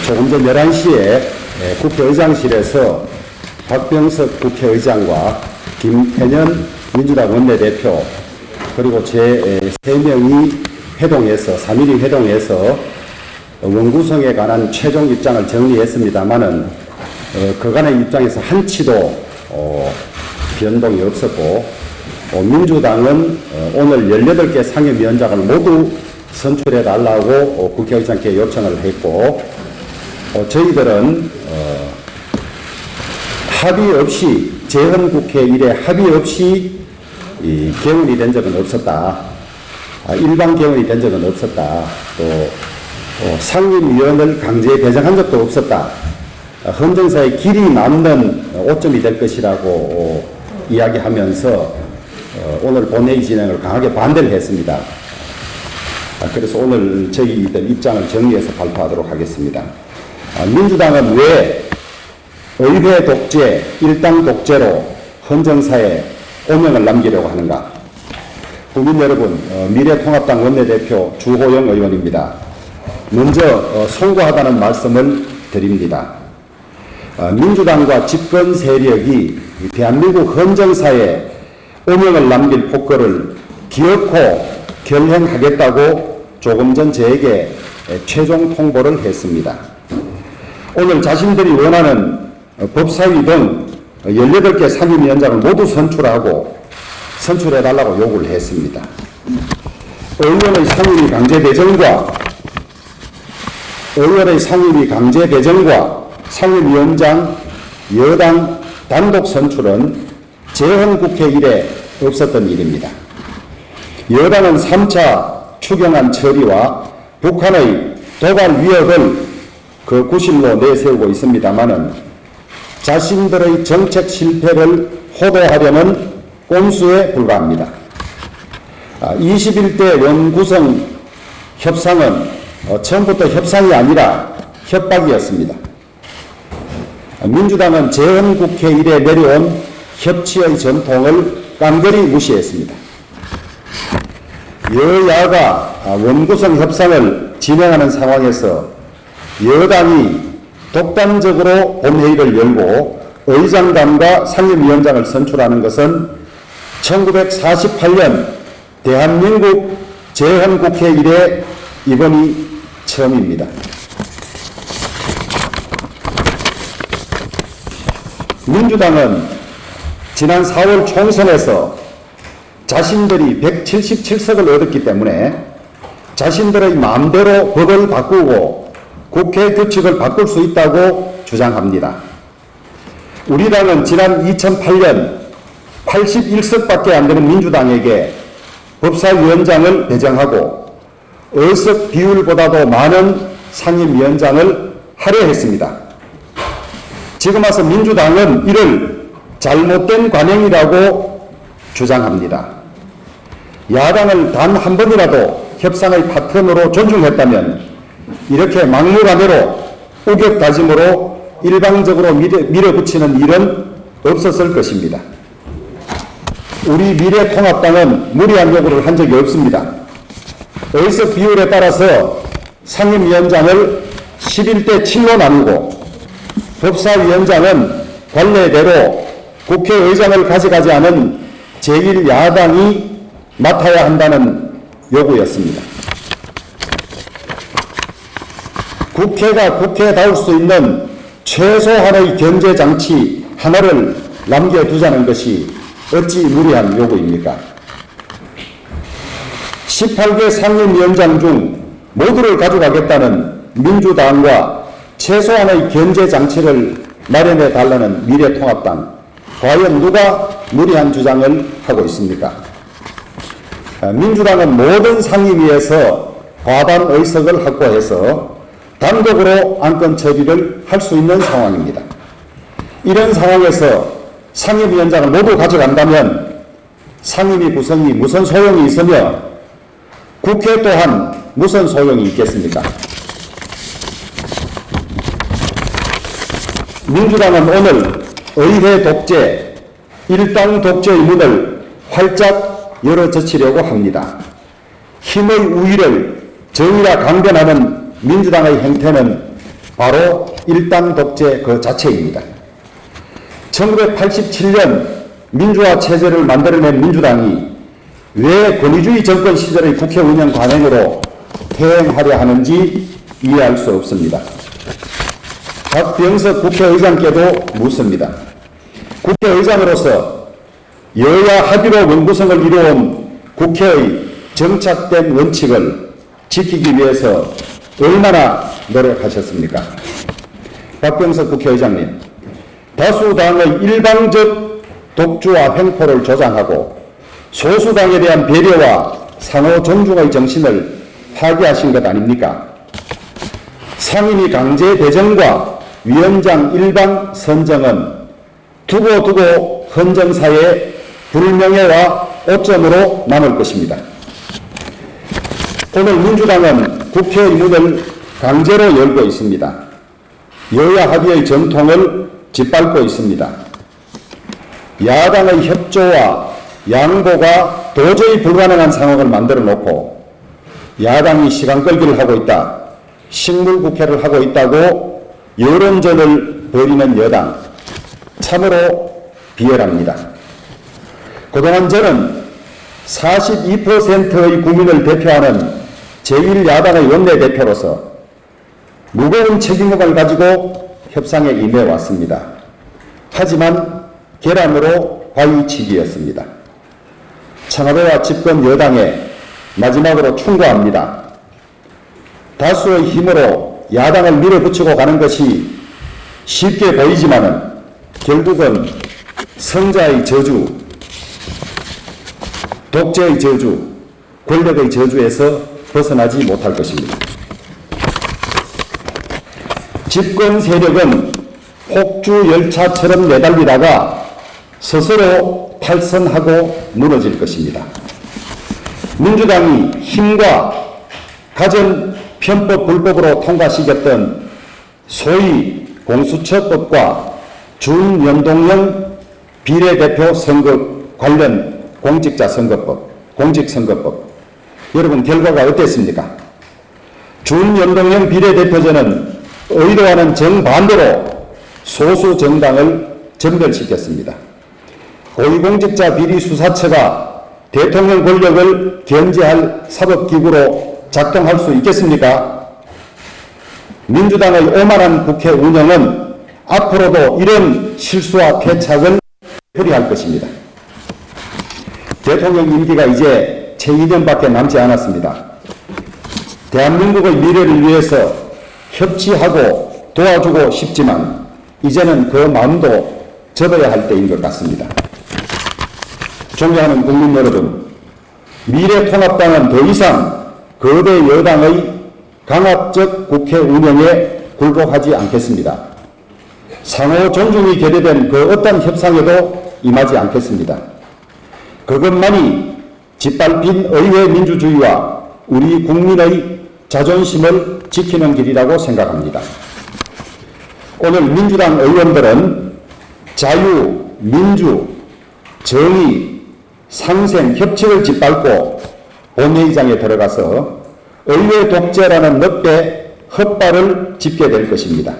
조금 전 11시에 국회의장실에서 박병석 국회의장과 김태년 민주당 원내대표 그리고 제 3명이 회동해서 3.1위 회동해서 원구성에 관한 최종 입장을 정리했습니다마는 그간의 입장에서 한치도 변동이 없었고 민주당은 오늘 18개 상임위원장을 모두 선출해 달라고 국회의장께 요청을 했고 저희들은 합의 없이 재헌국회 이래 합의 없이 개헌이 된 적은 없었다. 일반 개헌이 된 적은 없었다. 또 상임위원을 강제 배정한 적도 없었다. 헌정사의 길이 남는 오점이 될 것이라고 이야기하면서 오늘 본회의 진행을 강하게 반대를 했습니다. 그래서 오늘 저희들 입장을 정리해서 발표하도록 하겠습니다. 민주당은 왜 의회 독재, 일당 독재로 헌정사에 오명을 남기려고 하는가? 국민 여러분, 미래통합당 원내대표 주호영 의원입니다. 먼저 송구하다는 말씀을 드립니다. 민주당과 집권 세력이 대한민국 헌정사에 오명을 남길 폭거를 기어코 결행하겠다고 조금 전 저에게 최종 통보를 했습니다. 오늘 자신들이 원하는 법사위 등 18개 상임위원장을 모두 선출해달라고 요구를 했습니다. 의원의 상임위 강제 배정과 상임위원장 여당 단독 선출은 재헌국회 이래 없었던 일입니다. 여당은 3차 추경안 처리와 북한의 도발 위협을 그 구실로 내세우고 있습니다마는 자신들의 정책 실패를 호도하려는 꼼수에 불과합니다. 21대 원구성 협상은 처음부터 협상이 아니라 협박이었습니다. 민주당은 재헌국회 이래 내려온 협치의 전통을 깡그리 무시했습니다. 여야가 원구성 협상을 진행하는 상황에서 여당이 독단적으로 본회의를 열고 의장단과 상임위원장을 선출하는 것은 1948년 대한민국 재헌국회 이래 이번이 처음입니다. 민주당은 지난 4월 총선에서 자신들이 177석을 얻었기 때문에 자신들의 마음대로 법을 바꾸고 국회 규칙을 바꿀 수 있다고 주장합니다. 우리 당은 지난 2008년 81석밖에 안 되는 민주당에게 법사위원장을 배정하고 의석 비율보다도 많은 상임위원장을 하려 했습니다. 지금 와서 민주당은 이를 잘못된 관행이라고 주장합니다. 야당을 단 한 번이라도 협상의 파트너로 존중했다면 이렇게 막무가내로 우격다짐으로 일방적으로 밀어붙이는 일은 없었을 것입니다. 우리 미래통합당은 무리한 요구를 한 적이 없습니다. 의석 비율에 따라서 상임위원장을 11대 7로 나누고 법사위원장은 관례대로 국회의장을 가져가지 않은 제1야당이 맡아야 한다는 요구였습니다. 국회가 국회다울 수 있는 최소한의 견제장치 하나를 남겨두자는 것이 어찌 무리한 요구입니까? 18개 상임위원장 중 모두를 가져가겠다는 민주당과 최소한의 견제장치를 마련해 달라는 미래통합당, 과연 누가 무리한 주장을 하고 있습니까? 민주당은 모든 상임위에서 과반 의석을 확보해서 단독으로 안건 처리를 할 수 있는 상황입니다. 이런 상황에서 상임위원장을 모두 가져간다면 상임위 구성이 무슨 소용이 있으며 국회 또한 무슨 소용이 있겠습니까? 민주당은 오늘 의회 독재, 일당 독재의 문을 활짝 열어젖히려고 합니다. 힘의 우위를 정의라 강변하는 민주당의 행태는 바로 일당 독재 그 자체입니다. 1987년 민주화 체제를 만들어낸 민주당이 왜 권위주의 정권 시절의 국회 운영 관행으로 퇴행하려 하는지 이해할 수 없습니다. 박병석 국회의장께도 묻습니다. 국회의장으로서 여야 합의로 원구성을 이루어온 국회의 정착된 원칙을 지키기 위해서 얼마나 노력하셨습니까? 박병석 국회의장님, 다수당의 일방적 독주와 횡포를 조장하고 소수당에 대한 배려와 상호 존중의 정신을 파괴하신 것 아닙니까? 상임위 강제 배정과 위원장 일방 선정은 두고두고 헌정사의 불명예와 오점으로 남을 것입니다. 오늘 민주당은 국회의 문을 강제로 열고 있습니다. 여야 합의의 전통을 짓밟고 있습니다. 야당의 협조와 양보가 도저히 불가능한 상황을 만들어 놓고 야당이 시간 끌기를 하고 있다, 식물국회를 하고 있다고 여론전을 벌이는 여당, 참으로 비열합니다. 그동안 저는 42%의 국민을 대표하는 제1야당의 원내대표로서 무거운 책임감을 가지고 협상에 임해왔습니다. 하지만 계란으로 바위치기였습니다. 청와대와 집권 여당에 마지막으로 충고합니다. 다수의 힘으로 야당을 밀어붙이고 가는 것이 쉽게 보이지만은 결국은 성자의 저주, 독재의 저주, 권력의 저주에서 벗어나지 못할 것입니다. 집권 세력은 폭주 열차처럼 내달리다가 스스로 탈선하고 무너질 것입니다. 민주당이 힘과 가전 편법 불법으로 통과시켰던 소위 공수처법과 준연동형 비례대표 선거 관련 공직자 선거법, 공직선거법, 여러분 결과가 어땠습니까? 준연동형 비례대표제는 의도와는 정반대로 소수 정당을 전멸시켰습니다. 고위공직자 비리수사처가 대통령 권력을 견제할 사법기구로 작동할 수 있겠습니까? 민주당의 오만한 국회 운영은 앞으로도 이런 실수와 패착을 되풀이할 것입니다. 대통령 임기가 이제 채 2년밖에 남지 않았습니다. 대한민국의 미래를 위해서 협치하고 도와주고 싶지만 이제는 그 마음도 접어야 할 때인 것 같습니다. 존경하는 국민 여러분, 미래통합당은 더 이상 거대 여당의 강압적 국회 운영에 굴복하지 않겠습니다. 상호 존중이 결여된 그 어떤 협상에도 임하지 않겠습니다. 그것만이 짓밟힌 의회 민주주의와 우리 국민의 자존심을 지키는 길이라고 생각합니다. 오늘 민주당 의원들은 자유, 민주, 정의, 상생, 협치를 짓밟고 본회의장에 들어가서 의회 독재라는 늪에 헛발을 짚게 될 것입니다.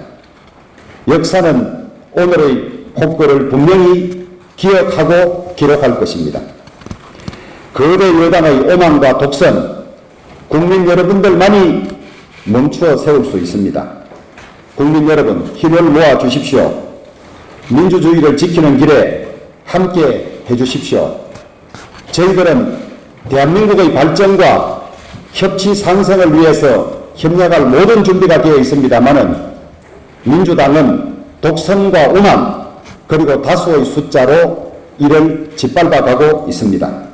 역사는 오늘의 폭거를 분명히 기억하고 기록할 것입니다. 거대 여당의 오만과 독선, 국민 여러분들만이 멈추어 세울 수 있습니다. 국민 여러분, 힘을 모아 주십시오. 민주주의를 지키는 길에 함께 해 주십시오. 저희들은 대한민국의 발전과 협치 상생을 위해서 협력할 모든 준비가 되어 있습니다마는 민주당은 독선과 오만 그리고 다수의 숫자로 이를 짓밟아가고 있습니다.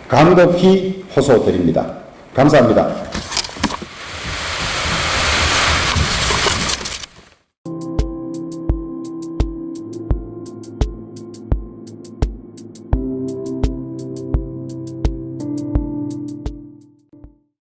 간곡히 호소드립니다. 감사합니다.